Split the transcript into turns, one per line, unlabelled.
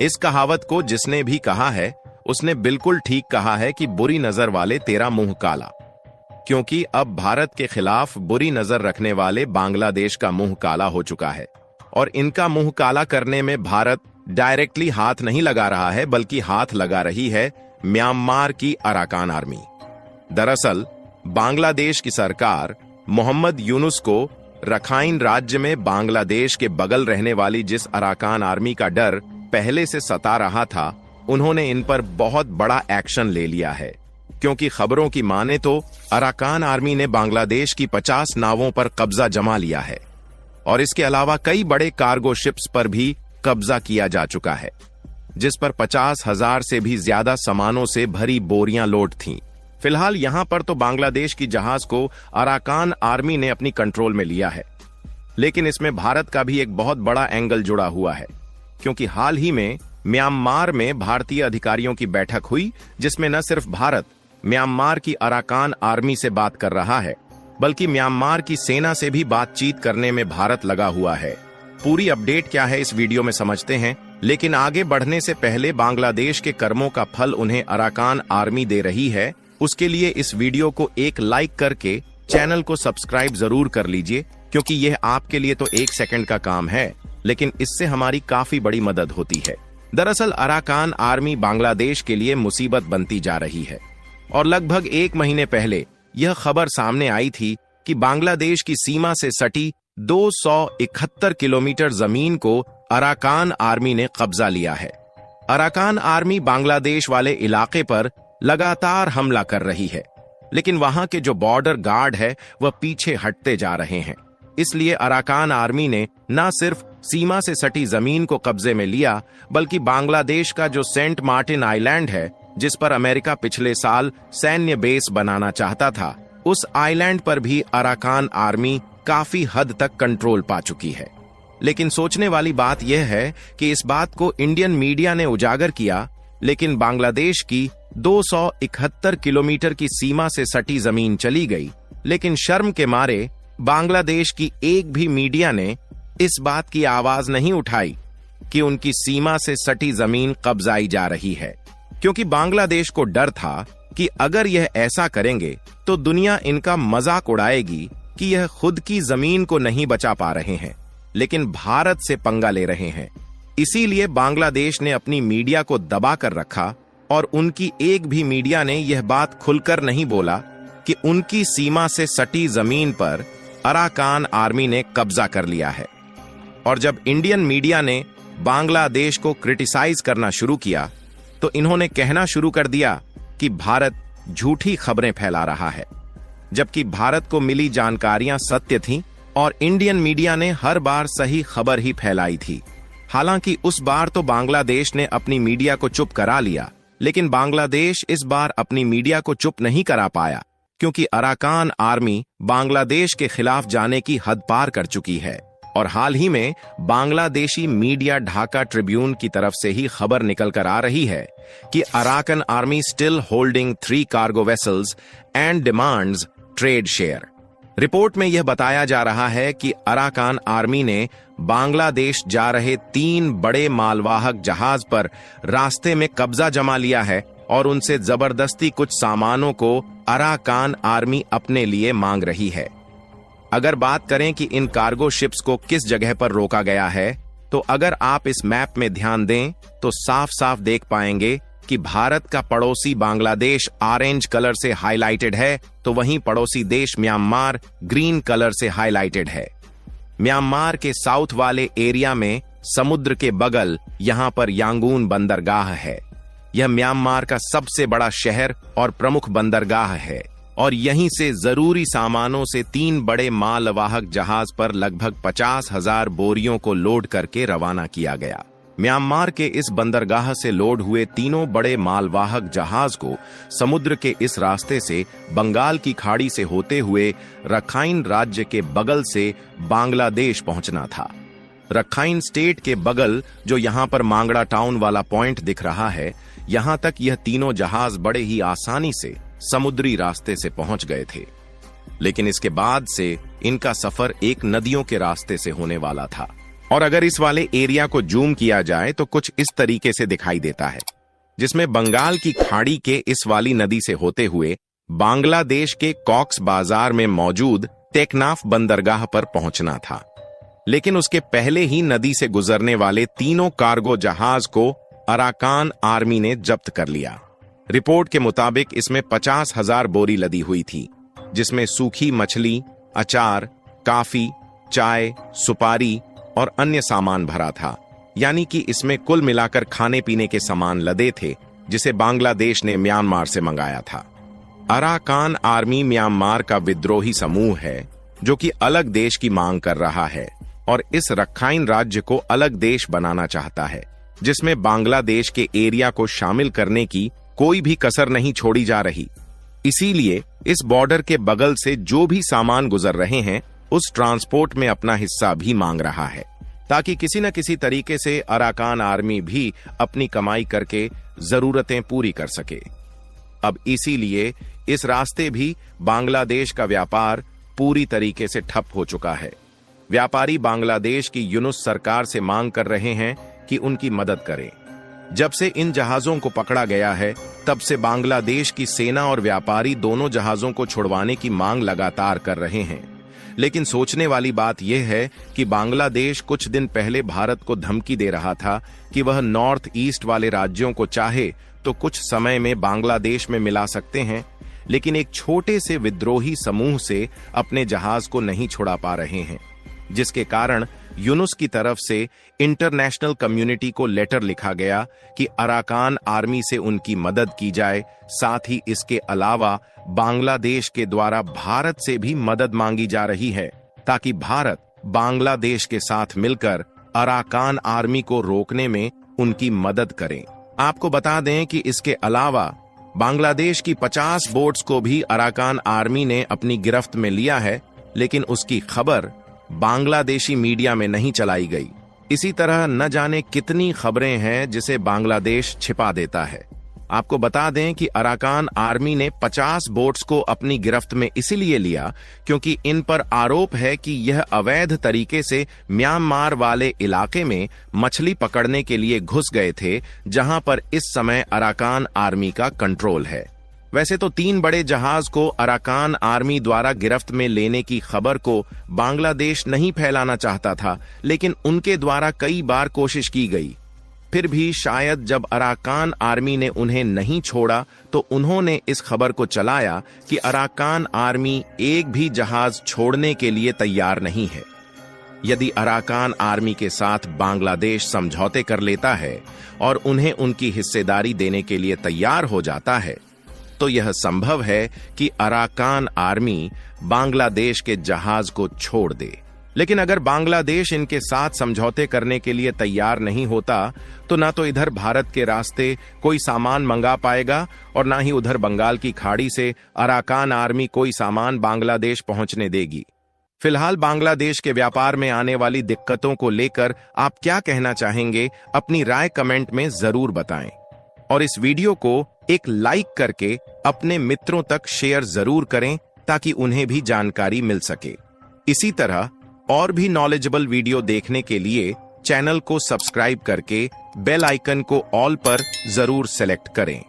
इस कहावत को जिसने भी कहा है उसने बिल्कुल ठीक कहा है कि बुरी नजर वाले तेरा मुंह काला, क्योंकि अब भारत के खिलाफ बुरी नजर रखने वाले बांग्लादेश का मुंह काला हो चुका है। और इनका मुंह काला करने में भारत डायरेक्टली हाथ नहीं लगा रहा है, बल्कि हाथ लगा रही है म्यांमार की अराकान आर्मी। दरअसल बांग्लादेश की सरकार मोहम्मद यूनुस को रखाइन राज्य में बांग्लादेश के बगल रहने वाली जिस अराकान आर्मी का डर पहले से सता रहा था, उन्होंने इन पर बहुत बड़ा एक्शन ले लिया है। क्योंकि खबरों की माने तो अराकान आर्मी ने बांग्लादेश की 50 नावों पर कब्जा जमा लिया है और इसके अलावा कई बड़े कार्गो शिप्स पर भी कब्जा किया जा चुका है, जिस पर 50,000 से भी ज्यादा सामानों से भरी बोरियां लोड थीं। फिलहाल यहां पर तो बांग्लादेश की जहाज को अराकान आर्मी ने अपनी कंट्रोल में लिया है, लेकिन इसमें भारत का भी एक बहुत बड़ा एंगल जुड़ा हुआ है। क्योंकि हाल ही में म्यांमार में भारतीय अधिकारियों की बैठक हुई, जिसमें न सिर्फ भारत म्यांमार की अराकान आर्मी से बात कर रहा है, बल्कि म्यांमार की सेना से भी बातचीत करने में भारत लगा हुआ है। पूरी अपडेट क्या है इस वीडियो में समझते हैं, लेकिन आगे बढ़ने से पहले बांग्लादेश के कर्मों का फल उन्हें अराकान आर्मी दे रही है, उसके लिए इस वीडियो को एक लाइक करके चैनल को सब्सक्राइब जरूर कर लीजिए, क्योंकि यह आपके लिए तो 1 सेकंड का काम है, लेकिन इससे हमारी काफी बड़ी मदद होती है। दरअसल अराकान आर्मी बांग्लादेश के लिए मुसीबत बनती जा रही है और लगभग 1 महीने पहले यह खबर सामने आई थी कि बांग्लादेश की सीमा से सटी 271 किलोमीटर जमीन को अराकान आर्मी ने कब्जा लिया है। अराकान आर्मी बांग्लादेश वाले इलाके पर लगातार हमला कर रही है, लेकिन वहां के जो बॉर्डर गार्ड है वह पीछे हटते जा रहे हैं। इसलिए अराकान आर्मी ने न सिर्फ सीमा से सटी जमीन को कब्जे में लिया, बल्कि बांग्लादेश का जो सेंट मार्टिन आइलैंड है, जिस पर अमेरिका पिछले साल सैन्य बेस बनाना चाहता था, उस आइलैंड पर भी अराकान आर्मी काफी हद तक कंट्रोल पा चुकी है। लेकिन सोचने वाली बात यह है कि इस बात को इंडियन मीडिया ने उजागर किया, लेकिन बांग्लादेश की 271 किलोमीटर की सीमा से सटी जमीन चली गई, लेकिन शर्म के मारे बांग्लादेश की एक भी मीडिया ने इस बात की आवाज नहीं उठाई कि उनकी सीमा से सटी जमीन कब्जाई जा रही है। क्योंकि बांग्लादेश को डर था कि अगर यह ऐसा करेंगे तो दुनिया इनका मजाक उड़ाएगी कि यह खुद की जमीन को नहीं बचा पा रहे हैं, लेकिन भारत से पंगा ले रहे हैं। इसीलिए बांग्लादेश ने अपनी मीडिया को दबा कर रखा और उनकी एक भी मीडिया ने यह बात खुलकर नहीं बोला कि उनकी सीमा से सटी जमीन पर अराकान आर्मी ने कब्जा कर लिया है। और जब इंडियन मीडिया ने बांग्लादेश को क्रिटिसाइज करना शुरू किया, तो इन्होंने कहना शुरू कर दिया कि भारत झूठी खबरें फैला रहा है, जबकि भारत को मिली जानकारियां सत्य थीं और इंडियन मीडिया ने हर बार सही खबर ही फैलाई थी। हालांकि उस बार तो बांग्लादेश ने अपनी मीडिया को चुप करा लिया, लेकिन बांग्लादेश इस बार अपनी मीडिया को चुप नहीं करा पाया, क्योंकि अराकान आर्मी बांग्लादेश के खिलाफ जाने की हद पार कर चुकी है। और हाल ही में बांग्लादेशी मीडिया ढाका ट्रिब्यून की तरफ से ही खबर निकल कर आ रही है कि Arakan army still holding 3 cargo vessels and demands trade share. Report में यह बताया जा रहा है कि अराकान आर्मी ने बांग्लादेश जा रहे 3 बड़े मालवाहक जहाज पर रास्ते में कब्जा जमा लिया है और उनसे जबरदस्ती कुछ सामानों को अराकान आर्मी अपने लिए मांग रही है। अगर बात करें कि इन कार्गो शिप्स को किस जगह पर रोका गया है, तो अगर आप इस मैप में ध्यान दें तो साफ साफ देख पाएंगे कि भारत का पड़ोसी बांग्लादेश ऑरेंज कलर से हाईलाइटेड है, तो वहीं पड़ोसी देश म्यांमार ग्रीन कलर से हाईलाइटेड है। म्यांमार के साउथ वाले एरिया में समुद्र के बगल यहां पर यांगून बंदरगाह है। यह म्यांमार का सबसे बड़ा शहर और प्रमुख बंदरगाह है और यहीं से जरूरी सामानों से 3 बड़े मालवाहक जहाज पर लगभग 50,000 बोरियों को लोड करके रवाना किया गया। म्यांमार के इस बंदरगाह से लोड हुए तीनों बड़े मालवाहक जहाज को समुद्र के इस रास्ते से बंगाल की खाड़ी से होते हुए रखाइन राज्य के बगल से बांग्लादेश पहुंचना था। रखाइन स्टेट के बगल जो यहां पर मांगड़ा टाउन वाला पॉइंट दिख रहा है, यहां तक यह तीनों जहाज बड़े ही आसानी से समुद्री रास्ते से पहुंच गए थे। लेकिन इसके बाद से इनका सफर एक नदियों के रास्ते से होने वाला था। और अगर इस वाले एरिया को जूम किया जाए तो कुछ इस तरीके से दिखाई देता है, जिसमें बंगाल की खाड़ी के इस वाली नदी से होते हुए बांग्लादेश के कॉक्स बाजार में मौजूद टेकनाफ बंदरगाह पर पहुंचना था। लेकिन उसके पहले ही नदी से गुजरने वाले तीनों कार्गो जहाज को अराकान आर्मी ने जब्त कर लिया। रिपोर्ट के मुताबिक इसमें 50,000 बोरी लदी हुई थी, जिसमें सूखी मछली, अचार, काफी, चाय, सुपारी और अन्य सामान भरा था। यानी कि इसमें कुल मिलाकर खाने पीने के सामान लदे थे, जिसे बांग्लादेश ने म्यांमार से मंगाया था। अराकान आर्मी म्यांमार का विद्रोही समूह है जो कि अलग देश की मांग कर रहा है और इस रखाइन राज्य को अलग देश बनाना चाहता है, जिसमें बांग्लादेश के एरिया को शामिल करने की कोई भी कसर नहीं छोड़ी जा रही। इसीलिए इस बॉर्डर के बगल से जो भी सामान गुजर रहे हैं उस ट्रांसपोर्ट में अपना हिस्सा भी मांग रहा है, ताकि किसी न किसी तरीके से अराकान आर्मी भी अपनी कमाई करके जरूरतें पूरी कर सके। अब इसीलिए इस रास्ते भी बांग्लादेश का व्यापार पूरी तरीके से ठप हो चुका है। व्यापारी बांग्लादेश की यूनुस सरकार से मांग कर रहे हैं कि उनकी मदद करें। जब से इन जहाजों को पकड़ा गया है, तब से बांग्लादेश की सेना और व्यापारी दोनों जहाजों को छुड़वाने की मांग लगातार कर रहे हैं। लेकिन सोचने वाली बात यह है कि बांग्लादेश कुछ दिन पहले भारत को धमकी दे रहा था कि वह नॉर्थ ईस्ट वाले राज्यों को चाहे तो कुछ समय में बांग्लादेश में मिला सकते हैं, लेकिन एक छोटे से विद्रोही समूह से अपने जहाज को नहीं छुड़ा पा रहे हैं, जिसके कारण यूनुस की तरफ से इंटरनेशनल कम्युनिटी को लेटर लिखा गया कि अराकान आर्मी से उनकी मदद की जाए। साथ ही इसके अलावा बांग्लादेश के द्वारा भारत से भी मदद मांगी जा रही है, ताकि भारत बांग्लादेश के साथ मिलकर अराकान आर्मी को रोकने में उनकी मदद करे। आपको बता दें कि इसके अलावा बांग्लादेश की 50 बोट्स को भी अराकान आर्मी ने अपनी गिरफ्त में लिया है, लेकिन उसकी खबर बांग्लादेशी मीडिया में नहीं चलाई गई। इसी तरह न जाने कितनी खबरें हैं जिसे बांग्लादेश छिपा देता है। आपको बता दें कि अराकान आर्मी ने 50 बोट्स को अपनी गिरफ्त में इसीलिए लिया क्योंकि इन पर आरोप है कि यह अवैध तरीके से म्यांमार वाले इलाके में मछली पकड़ने के लिए घुस गए थे, जहां पर इस समय अराकान आर्मी का कंट्रोल है। वैसे तो 3 बड़े जहाज को अराकान आर्मी द्वारा गिरफ्त में लेने की खबर को बांग्लादेश नहीं फैलाना चाहता था, लेकिन उनके द्वारा कई बार कोशिश की गई। फिर भी शायद जब अराकान आर्मी ने उन्हें नहीं छोड़ा तो उन्होंने इस खबर को चलाया कि अराकान आर्मी एक भी जहाज छोड़ने के लिए तैयार नहीं है। यदि अराकान आर्मी के साथ बांग्लादेश समझौते कर लेता है और उन्हें उनकी हिस्सेदारी देने के लिए तैयार हो जाता है, तो यह संभव है कि अराकान आर्मी बांग्लादेश के जहाज को छोड़ दे। लेकिन अगर बांग्लादेश इनके साथ समझौते करने के लिए तैयार नहीं होता तो ना तो इधर भारत के रास्ते कोई सामान मंगा पाएगा और ना ही उधर बंगाल की खाड़ी से अराकान आर्मी कोई सामान बांग्लादेश पहुंचने देगी। फिलहाल बांग्लादेश के व्यापार में आने वाली दिक्कतों को लेकर आप क्या कहना चाहेंगे, अपनी राय कमेंट में जरूर बताएं और इस वीडियो को एक लाइक करके अपने मित्रों तक शेयर जरूर करें ताकि उन्हें भी जानकारी मिल सके। इसी तरह और भी नॉलेजेबल वीडियो देखने के लिए चैनल को सब्सक्राइब करके बेल आइकन को ऑल पर जरूर सेलेक्ट करें।